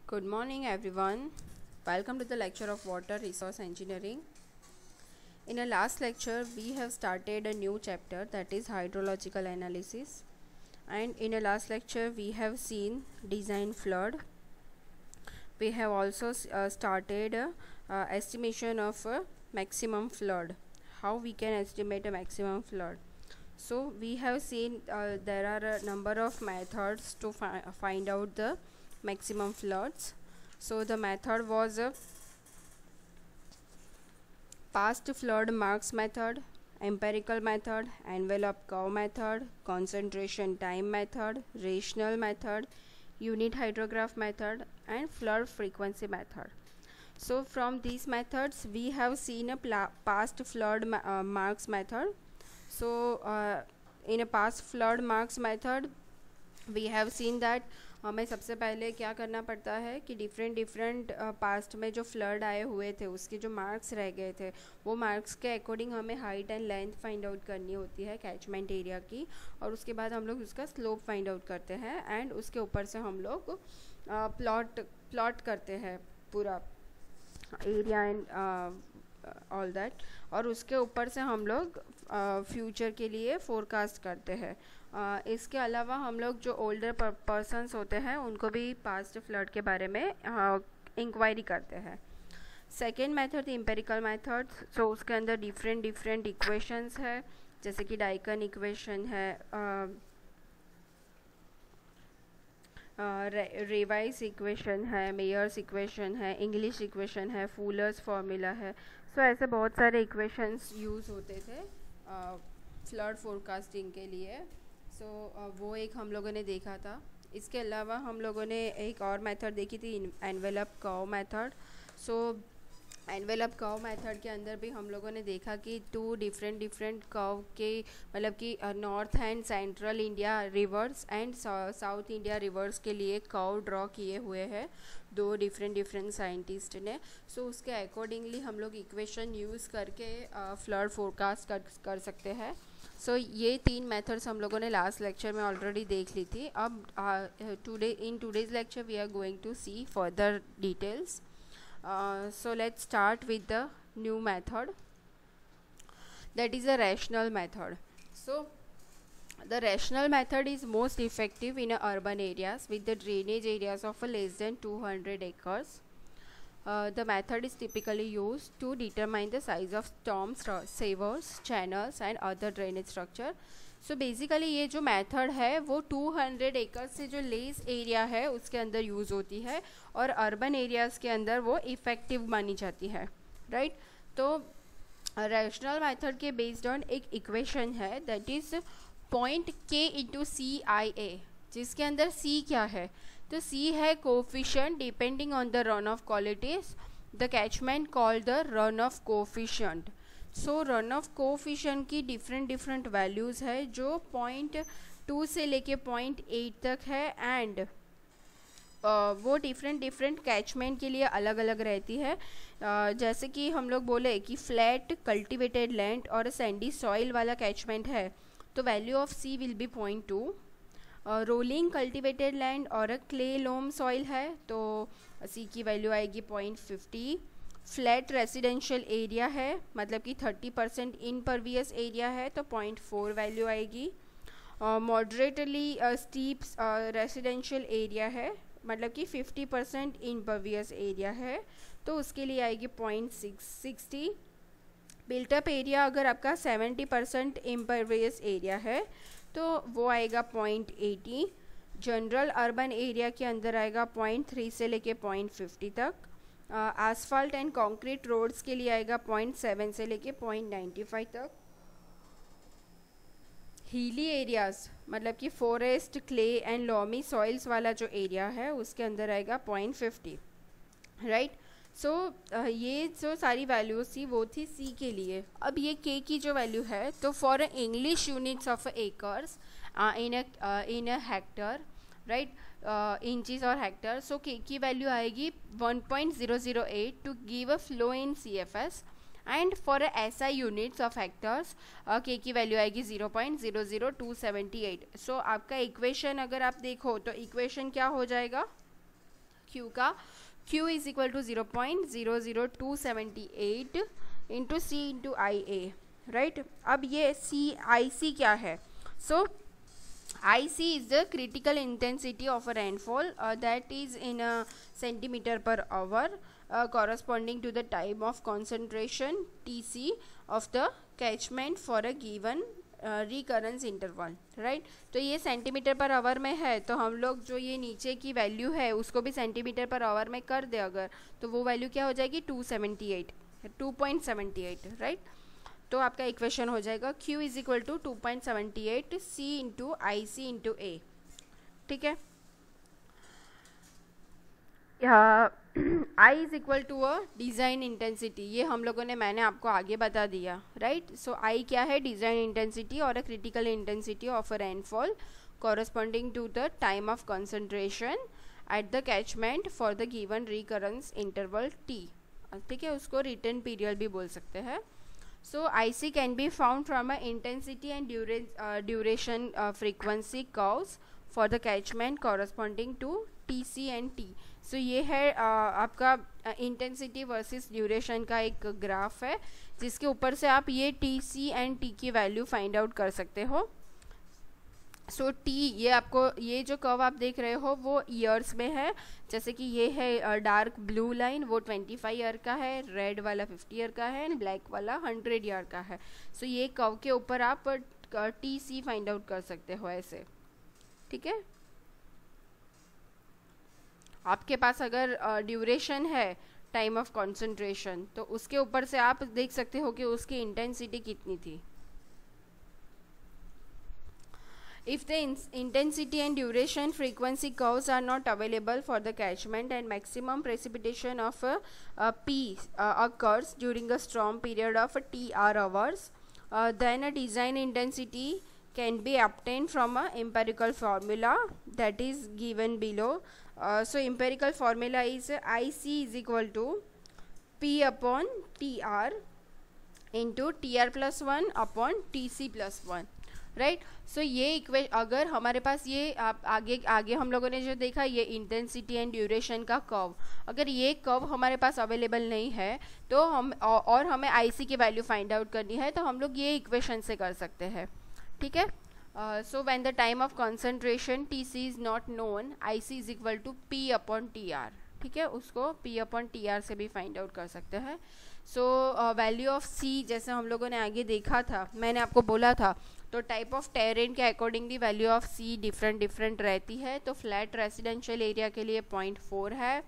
Good morning, everyone. Welcome to the lecture of Water Resource Engineering. In our last lecture, we have started a new chapter, that is hydrological analysis. And in our last lecture, we have seen design flood. We have also started estimation of maximum flood. How we can estimate a maximum flood. So we have seen there are a number of methods to find out the maximum floods. So the method was past flood marks method, empirical method, envelope curve method, concentration time method, rational method, unit hydrograph method, and flood frequency method. So from these methods we have seen a past flood marks method. So in a past flood marks method we have seen that हमें सबसे पहले क्या करना पड़ता है कि different past में जो फ्लड आए हुए थे उसके जो मार्क्स रह गए थे वो मार्क्स के अकॉर्डिंग हमें height and length find out करनी होती है कैचमेंट एरिया की, और उसके बाद हम लोग उसका स्लोप फाइंड आउट करते हैं एंड उसके ऊपर से हम लोग प्लॉट करते हैं पूरा एरिया एंड ऑल दैट, और उसके ऊपर से हम लोग फ्यूचर के लिए फोरकास्ट करते हैं. इसके अलावा हम लोग जो ओल्डर पर्सन्स होते हैं उनको भी पास्ट फ्लड के बारे में इंक्वायरी करते हैं. Second method empirical method. So उसके अंदर डिफरेंट इक्वेशंस है, जैसे कि डाइकन इक्वेशन है, रेवाइस इक्वेशन है, मेयर्स इक्वेशन है, इंग्लिश इक्वेशन है, फूलर्स फार्मूला है. सो ऐसे बहुत सारे इक्वेशंस यूज़ होते थे फ्लड फोरकास्टिंग के लिए. सो वो एक हम लोगों ने देखा था. इसके अलावा हम लोगों ने एक और मेथड देखी थी, एनवेलप कर्व मेथड. सो एनवेलप कर्व मेथड के अंदर भी हम लोगों ने देखा कि टू डिफरेंट कर्व के मतलब कि north and central India reverse and south India reverse के लिए कर्व ड्रॉ किए हुए हैं दो डिफरेंट साइंटिस्ट ने. सो उसके अकॉर्डिंगली हम लोग इक्वेशन यूज़ करके फ्लड फोरकास्ट कर सकते हैं. सो ये तीन मेथड्स हम लोगों ने लास्ट लेक्चर में ऑलरेडी देख ली थी. अब today's lecture we are going to see further details. So let's start with the new method, that is a rational method. So the rational method is most effective in urban areas with the drainage areas of less than 200 acres. The method is typically used to determine the size of storm sewers, channels and other drainage structure. So basically ये जो method है वो 200 एकड़ से जो less area है उसके अंदर यूज़ होती है और अर्बन एरियाज़ के अंदर वो इफ़ेक्टिव मानी जाती है, राइट. तो रैशनल मेथड के बेस्ड ऑन एक इक्वेशन है, दैट इज़ पॉइंट के इंटू सी आई ए, जिसके अंदर सी क्या है, तो सी है coefficient depending on the run of qualities, the catchment called the run of coefficient. So run of coefficient की डिफरेंट वैल्यूज़ है जो 0.2 से लेके 0.8 तक है एंड वो डिफरेंट कैचमेंट के लिए अलग अलग रहती है. जैसे कि हम लोग बोले कि फ्लैट कल्टिवेटेड लैंड और सैंडी सॉइल वाला कैचमेंट है तो value of C will be 0.2. Rolling cultivated land और क्ले लोम सॉइल है तो सी की वैल्यू आएगी 0.50. फ्लैट रेसिडेंशियल एरिया है मतलब कि 30% इनपर्वियस एरिया है तो 0.4 वैल्यू आएगी. मॉडरेटली स्टीप रेसिडेंशियल एरिया है मतलब कि 50% इनपर्वियस एरिया है तो उसके लिए आएगी 0.60. बिल्टअप एरिया अगर आपका 70% इम्पर्वियस एरिया है तो वो आएगा 0.80. जनरल अर्बन एरिया के अंदर आएगा 0.3 से लेके 0.50 तक. आसफाल्ट एंड कंक्रीट रोड्स के लिए आएगा 0.7 से लेके 0.95 तक. हीली एरियाज मतलब कि forest clay and loamy soils वाला जो एरिया है उसके अंदर आएगा 0.50, राइट. सो ये जो सारी वैल्यूज थी वो थी सी के लिए. अब ये के की जो वैल्यू है तो for English units of acres in a hectare, right, inches और हेक्टर. सो के की वैल्यू आएगी 1.008 to give a flow in CFS and for SI units of hectares K की वैल्यू आएगी 0.00278. सो आपका इक्वेशन अगर आप देखो तो इक्वेशन क्या हो जाएगा, क्यू का, Q is equal to 0.00278 into C into I A, right. अब ये सी आई सी क्या है? सो IC is the critical intensity of a rainfall that is in a centimeter per hour corresponding to the time of concentration TC of the catchment for a given recurrence interval, right। तो ये centimetre per hour में है, तो हम लोग जो ये नीचे की वैल्यू है उसको भी सेंटीमीटर पर आवर में कर दे अगर, तो वो वैल्यू क्या हो जाएगी? 2.78, राइट। तो आपका इक्वेशन हो जाएगा Q is equal to 2.78 C into I C into A, ठीक है। I is equal to a design intensity, ये हम लोगों ने, मैंने आपको आगे बता दिया, राइट। सो I क्या है? डिज़ाइन इंटेंसिटी और a critical intensity of a rainfall corresponding to the time of concentration at the catchment for the given recurrence interval T, ठीक है। उसको रिटर्न पीरियड भी बोल सकते हैं। So IC can be found from a intensity and duration frequency curves for the catchment corresponding to TC and T. So ये है आपका इंटेंसिटी वर्सेस ड्यूरेशन का एक ग्राफ है, जिसके ऊपर से आप ये TC एंड T की वैल्यू फाइंड आउट कर सकते हो। सो T, ये आपको, ये जो कर्व आप देख रहे हो वो ईयर्स में है, जैसे कि ये है डार्क ब्लू लाइन, वो 25 ईयर का है, रेड वाला 50 ईयर का है एंड ब्लैक वाला 100 ईयर का है। सो ये कर्व के ऊपर आप TC फाइंड आउट कर सकते हो ऐसे, ठीक है। आपके पास अगर ड्यूरेशन है टाइम ऑफ कॉन्सेंट्रेशन, तो उसके ऊपर से आप देख सकते हो कि उसकी इंटेंसिटी कितनी थी। If the intensity and duration frequency curves are not available for the catchment and maximum precipitation of P occurs during a storm period of TR hours, then a design intensity can be obtained from a empirical formula that is given below. So empirical formula is IC is equal to P upon TR into TR plus 1 upon TC plus 1, right. So ये अगर हमारे पास ये आप आगे हम लोगों ने जो देखा, ये इंटेंसिटी एंड ड्यूरेशन का कर्व, अगर ये कर्व हमारे पास अवेलेबल नहीं है तो हम और हमें आईसी की वैल्यू फाइंड आउट करनी है, तो हम लोग ये इक्वेशन से कर सकते हैं, ठीक है। So when the time of concentration TC is not known, IC is equal to P upon TR, ठीक है। उसको P अपॉन TR से भी फाइंड आउट कर सकते हैं। सो वैल्यू ऑफ C जैसे हम लोगों ने आगे देखा था, मैंने आपको बोला था, तो टाइप ऑफ टेरेन के accordingly value of C different रहती है। तो फ्लैट रेजिडेंशियल एरिया के लिए 0.4 है,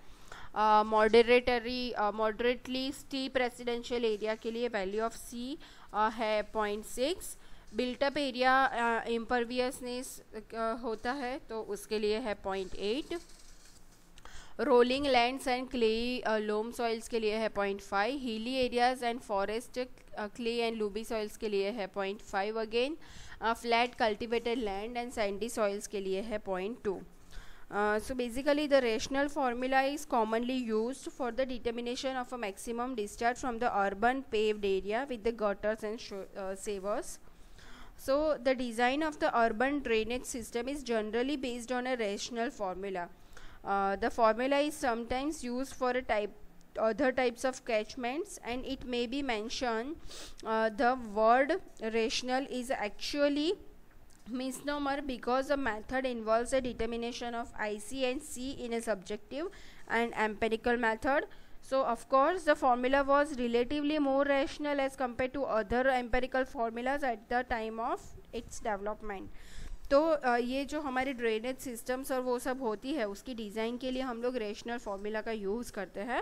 मॉडरेटली स्टीप रेजिडेंशियल एरिया के लिए वैल्यू ऑफ C है 0.6, बिल्टअप एरिया इम्परवियसनेस होता है तो उसके लिए है 0.8, rolling lands and clay loam soils के लिए है 0.5, hilly areas and forest clay and loamy soils के लिए है 0.5 again, flat cultivated land and sandy soils के लिए है 0.2। So basically the rational formula is commonly used for the determination of a maximum discharge from the urban paved area with the gutters and sewers. So the design of the urban drainage system is generally based on a rational formula. The formula is sometimes used for other types of catchments, and it may be mentioned the word rational is actually misnomer because the method involves a determination of IC and C in a subjective and empirical method. So of course the formula was relatively more rational as compared to other empirical formulas at the time of its development. तो ये जो हमारी drainage systems और वो सब होती है उसकी डिज़ाइन के लिए हम लोग रेशनल फार्मूला का यूज़ करते हैं,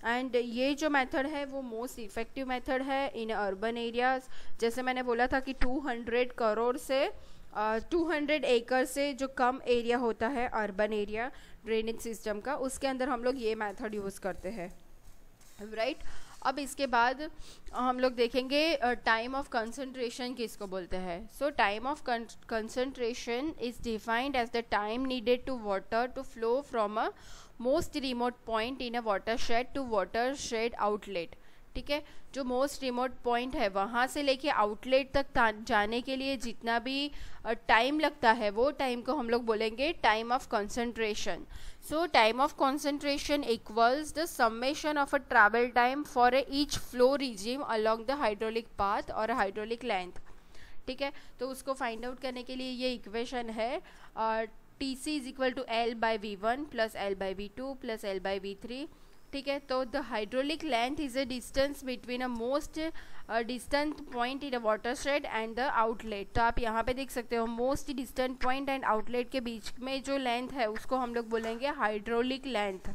एंड ये जो मेथड है वो मोस्ट इफ़ेक्टिव मेथड है इन अर्बन एरियाज़। जैसे मैंने बोला था कि 200 करोड़ से 200 एकड़ से जो कम एरिया होता है अर्बन एरिया ड्रेनेज सिस्टम का, उसके अंदर हम लोग ये मेथड यूज़ करते हैं, राइट। अब इसके बाद हम लोग देखेंगे टाइम ऑफ कंसंट्रेशन किसको बोलते हैं। So time of concentration is defined as the time needed to water to flow from a most remote point in a watershed to watershed outlet, ठीक है। जो मोस्ट रिमोट पॉइंट है वहाँ से लेके आउटलेट तक जाने के लिए जितना भी टाइम लगता है वो टाइम को हम लोग बोलेंगे time of concentration. So time of concentration equals the summation of a travel time for each flow regime along the hydraulic path और हाइड्रोलिक लेंथ, ठीक है। तो उसको फाइंड आउट करने के लिए ये इक्वेशन है TC is equal to L/V1 plus L/V2 plus L/V3, ठीक है। तो the hydraulic length is a distance between a most distant point in a watershed and the outlet. तो आप यहाँ पे देख सकते हो most distant point and outlet के बीच में जो लेंथ है उसको हम लोग बोलेंगे hydraulic length.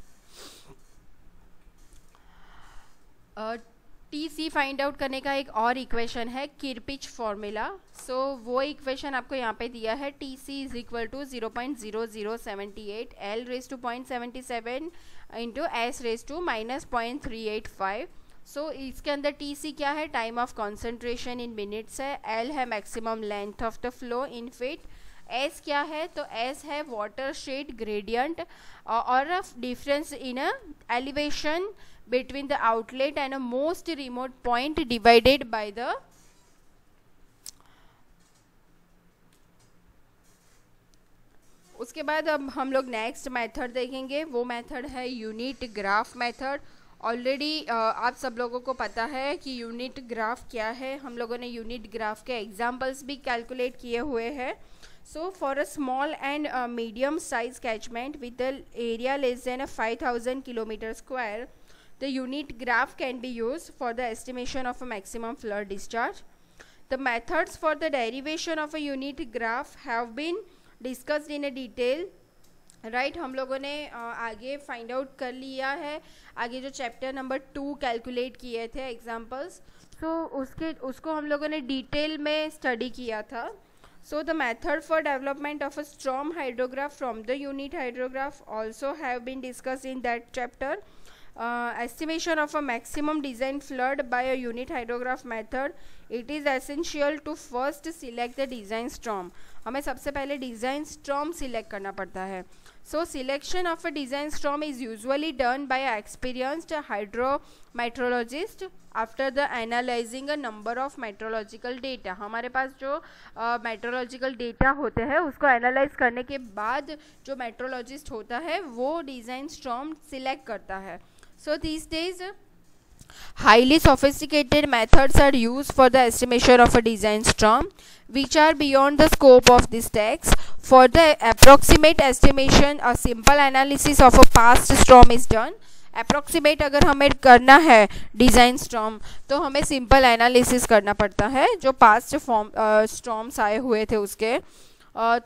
TC find out करने का एक और इक्वेशन है किरपिच फॉर्मूला। सो वो इक्वेशन आपको यहाँ पे दिया है TC is equal to 0.0078 L raise to 0.77 into S raise to -0.385। So इसके अंदर TC क्या है, time of concentration in minutes है, L है maximum length of the flow in feet, S क्या है, तो S है वाटर शेड ग्रेडियंट और difference in a elevation between the outlet and a most remote point divided by the उसके बाद अब हम लोग नेक्स्ट मेथड देखेंगे। वो मेथड है यूनिट ग्राफ मेथड। ऑलरेडी आप सब लोगों को पता है कि यूनिट ग्राफ क्या है, हम लोगों ने यूनिट ग्राफ के एग्जांपल्स भी कैलकुलेट किए हुए हैं। So for a small and medium size catchment with the area less than 5,000 kilometer square, the unit graph can be used for the estimation of a maximum flood discharge. The methods for the derivation of a unit graph have been discussed in a detail. Right हम लोगों ने आगे find out कर लिया है, आगे जो chapter number 2 calculate किए थे एग्जाम्पल्स, तो उसको हम लोगों ने डिटेल में स्टडी किया था। So the method for development of a storm hydrograph from the unit hydrograph also have been discussed in that chapter. Estimation of a maximum design flood by a unit hydrograph method. It is essential to first select the design storm. हमें सबसे पहले design storm select करना पड़ता है। So selection of a design storm is usually done by an experienced hydrometeorologist after the analyzing a number of meteorological data. हमारे पास जो meteorological data होते हैं उसको analyze करने के बाद जो meteorologist होता है वो design storm select करता है। So these days highly sophisticated methods are used for the estimation of a design storm which are beyond the scope of this text. For the approximate estimation, a simple analysis of a past storm is done. Approximate अगर हमें करना है design storm तो हमें simple analysis करना पड़ता है जो पास्ट स्टॉर्म्स आए हुए थे उसके,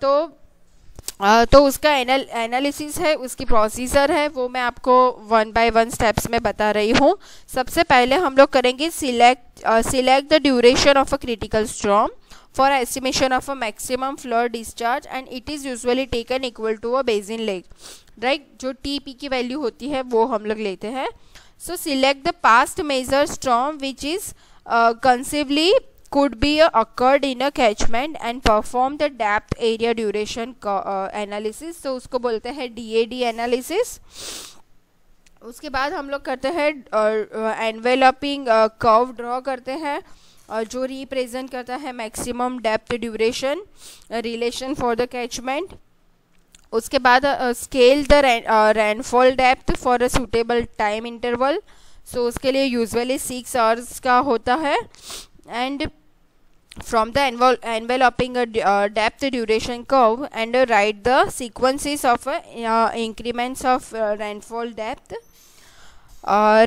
तो उसका एनालिसिस है, उसकी प्रोसीजर है, वो मैं आपको 1 by 1 स्टेप्स में बता रही हूँ। सबसे पहले हम लोग करेंगे select the duration of a critical storm for estimation of a maximum flood discharge and it is usually taken equal to a basin lag. Right, जो TP की वैल्यू होती है वो हम लोग लेते हैं। So select the past major storm which is conceivably could be occurred in a catchment and perform the depth area duration analysis. तो उसको बोलते हैं DAD analysis। उसके बाद हम लोग करते हैं enveloping curve draw करते हैं जो रिप्रेजेंट करता है maximum depth duration relation for the catchment. उसके बाद scale the rainfall depth for a suitable time interval. So उसके लिए यूजुअली 6 आवर्स का होता है। And from the enveloping depth duration curve and write the sequences of increments of rainfall depth.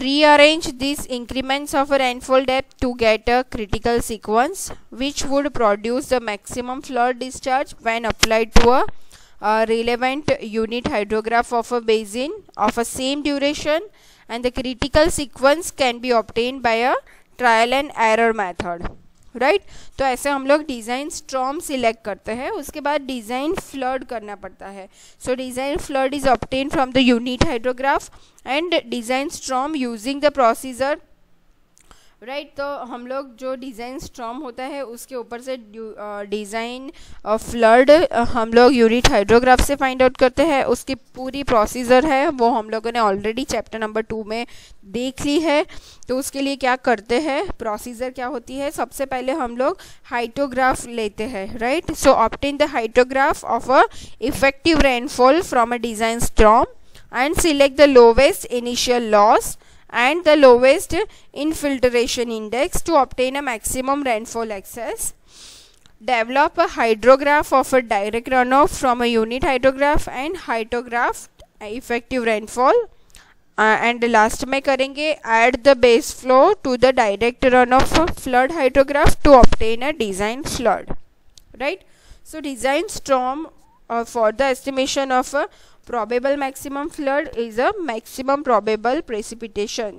Rearrange these increments of rainfall depth to get a critical sequence which would produce the maximum flood discharge when applied to a relevant unit hydrograph of a basin of a same duration, and the critical sequence can be obtained by a trial and error method. Right, तो ऐसे हम लोग design storm select करते हैं। उसके बाद design flood करना पड़ता है। सो design flood is obtain from the unit hydrograph and design storm using the procedure right. तो हम लोग जो डिज़ाइन स्टॉर्म होता है उसके ऊपर से डिज़ाइन फ्लड हम लोग यूनिट हाइड्रोग्राफ से फाइंड आउट करते हैं। उसकी पूरी प्रोसीजर है वो हम लोगों ने ऑलरेडी चैप्टर नंबर 2 में देख ली है। तो उसके लिए क्या करते हैं, प्रोसीजर क्या होती है, सबसे पहले हम लोग हाइड्रोग्राफ लेते हैं, right. So obtain the hydrograph of a effective rainfall from a design storm and select the lowest initial loss and the lowest infiltration index to obtain a maximum rainfall access. Develop a hydrograph of a direct runoff from a unit hydrograph and hydrograph effective rainfall. And last में करेंगे add the base flow to the direct runoff flood hydrograph to obtain a design flood, right. So design storm for the estimation of a probable maximum flood is a maximum probable precipitation.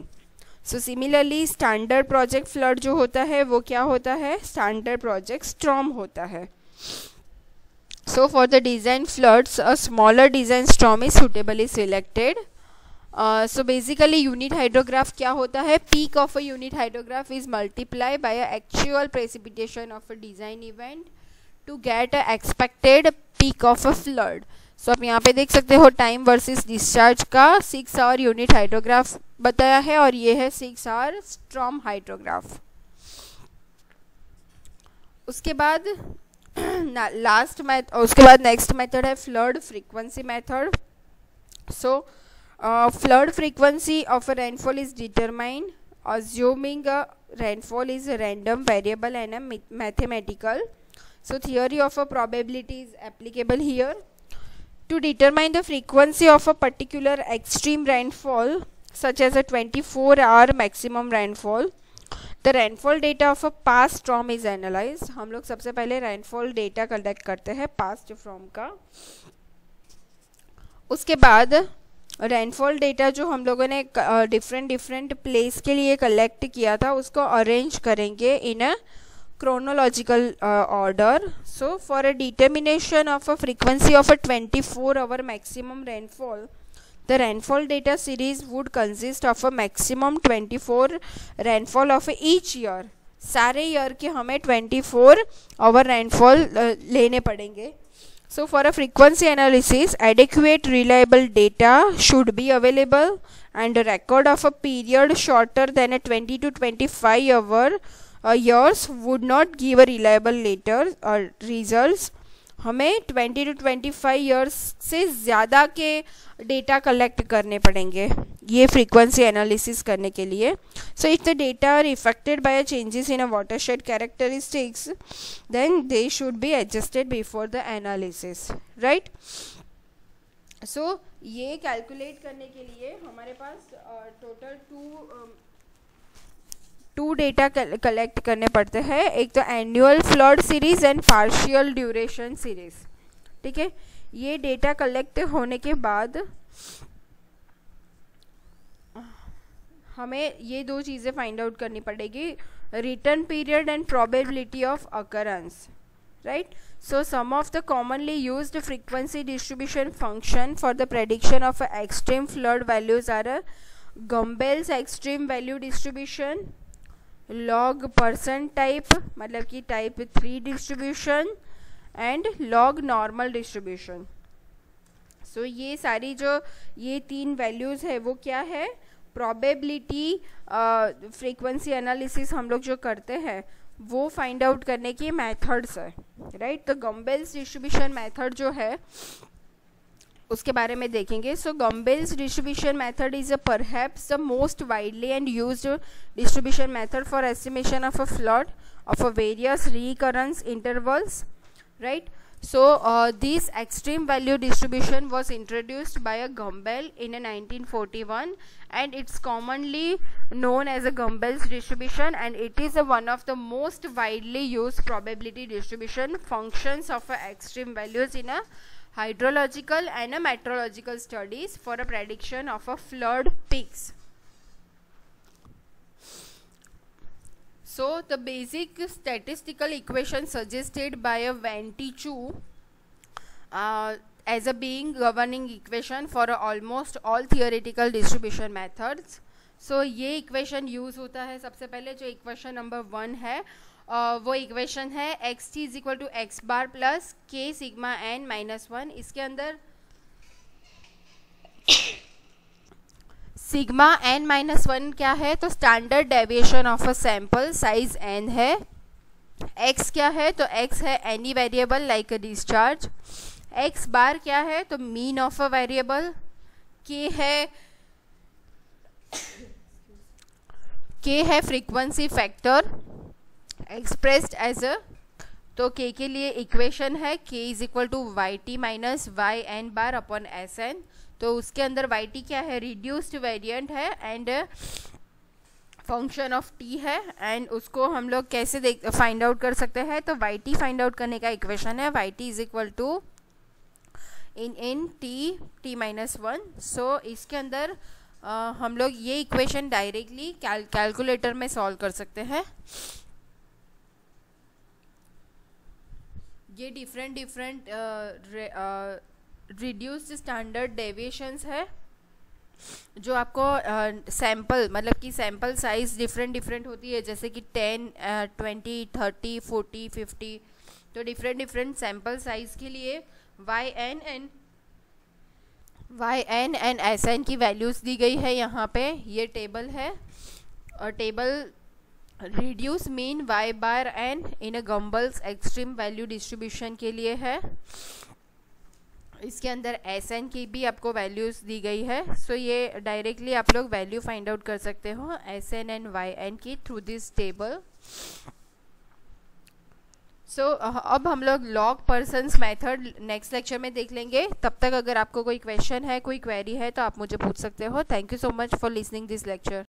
So similarly standard project flood जो होता है वो क्या होता है, standard project storm होता है. So for the design floods a smaller design storm is suitably selected. So basically unit hydrograph क्या होता है, peak of a unit hydrograph is multiplied by a actual precipitation of a design event to get a expected peak of a flood. सो आप यहाँ पे देख सकते हो time versus discharge का 6 आवर यूनिट हाइड्रोग्राफ बताया है और ये है 6 आवर स्टॉर्म हाइड्रोग्राफ. उसके बाद नेक्स्ट मेथड है flood frequency method. So flood frequency of a rainfall is determined assuming a rainfall is a random variable and a mathematical. So theory of a probability is applicable here. To determine the frequency of a particular extreme rainfall such as a 24-hour maximum rainfall, the rainfall data of a past storm is analyzed. हम लोग सबसे पहले rainfall data collect करते हैं past storm का. उसके बाद rainfall data जो हम लोगों ने डिफरेंट प्लेस के लिए कलेक्ट किया था उसको अरेंज करेंगे इन अ chronological order. So for a determination of a frequency of a 24-hour maximum rainfall, the rainfall data series would consist of a maximum 24 rainfall of each year. सारे year के हमें 24 our rainfall लेने पड़ेंगे. So for a frequency analysis, adequate reliable data should be available and a record of a period shorter than a 20 to 25 years would not give a reliable results. हमें 20 to 25 years से ज़्यादा के data collect करने पड़ेंगे ये frequency analysis करने के लिए. So if the data are affected by changes in a watershed characteristics then they should be adjusted before the analysis, right. So ये कैलकुलेट करने के लिए हमारे पास टोटल टू डेटा कलेक्ट करने पड़ते हैं. एक तो annual flood series and partial duration series, ठीक है. ये डेटा कलेक्ट होने के बाद हमें ये दो चीज़ें फाइंड आउट करनी पड़ेगी, return period and probability of occurrence, right. So some of the commonly used frequency distribution function for the prediction of extreme flood values are Gumbel's extreme value distribution, log percent type मतलब कि type 3 distribution and log normal distribution. So ये सारी जो ये तीन values है वो क्या है, probability frequency analysis हम लोग जो करते हैं वो फाइंड आउट करने की मेथड्स है, राइट. तो गम्बेल्स डिस्ट्रीब्यूशन मेथड जो है उसके बारे में देखेंगे. So Gumbel's distribution method is perhaps the most widely and used distribution method for estimation of a flood of a various recurrence intervals, right. So this extreme value distribution was introduced by a Gumbel in 1941 and it's commonly known as a Gumbel's distribution, and it is one of the most widely used probability distribution functions of extreme values in a hydrological and a meteorological studies for a prediction of a flood peaks. So the basic statistical equation suggested by a Vanti-Chu as a being governing equation for almost all theoretical distribution methods. सो ये equation use होता है सबसे पहले। जो equation number 1 है वो equation है X T is equal to X bar plus K sigma N minus 1। इसके अंदर सिग्मा एन माइनस 1 क्या है, तो standard deviation of a sample size N है। एक्स क्या है, तो एक्स है any variable like a discharge. X bar क्या है, तो mean of a variable. K है frequency factor expressed as a, तो के लिए इक्वेशन है K is equal to Y T minus Y N bar upon S N. तो उसके अंदर वाई टी क्या है, रिड्यूस्ड वेरिएंट है एंड फंक्शन ऑफ टी है। एंड उसको हम लोग कैसे फाइंड आउट कर सकते हैं, तो वाई टी फाइंड आउट करने का इक्वेशन है Y T is equal to in T minus 1। So इसके अंदर हम लोग ये इक्वेशन डायरेक्टली कैलकुलेटर में सॉल्व कर सकते हैं। ये डिफरेंट रिड्यूस्ड स्टैंडर्ड डेविएशंस है जो आपको सैंपल मतलब कि सैंपल साइज डिफरेंट होती है, जैसे कि 10, 20, 30, 40, 50। तो डिफरेंट सैंपल साइज के लिए Y N and S N की वैल्यूज़ दी गई है यहाँ पे। ये टेबल है और table reduce mean Y bar N in a Gumbel's extreme value distribution के लिए है। इसके अंदर एस एन की भी आपको वैल्यूज़ दी गई है। सो ये डायरेक्टली आप लोग वैल्यू फाइंड आउट कर सकते हो S N and Y N की थ्रू दिस टेबल। सो अब हम लोग log Pearson's method next lecture में देख लेंगे। तब तक अगर आपको कोई क्वेश्चन है, कोई क्वेरी है, तो आप मुझे पूछ सकते हो। Thank you so much for listening this lecture.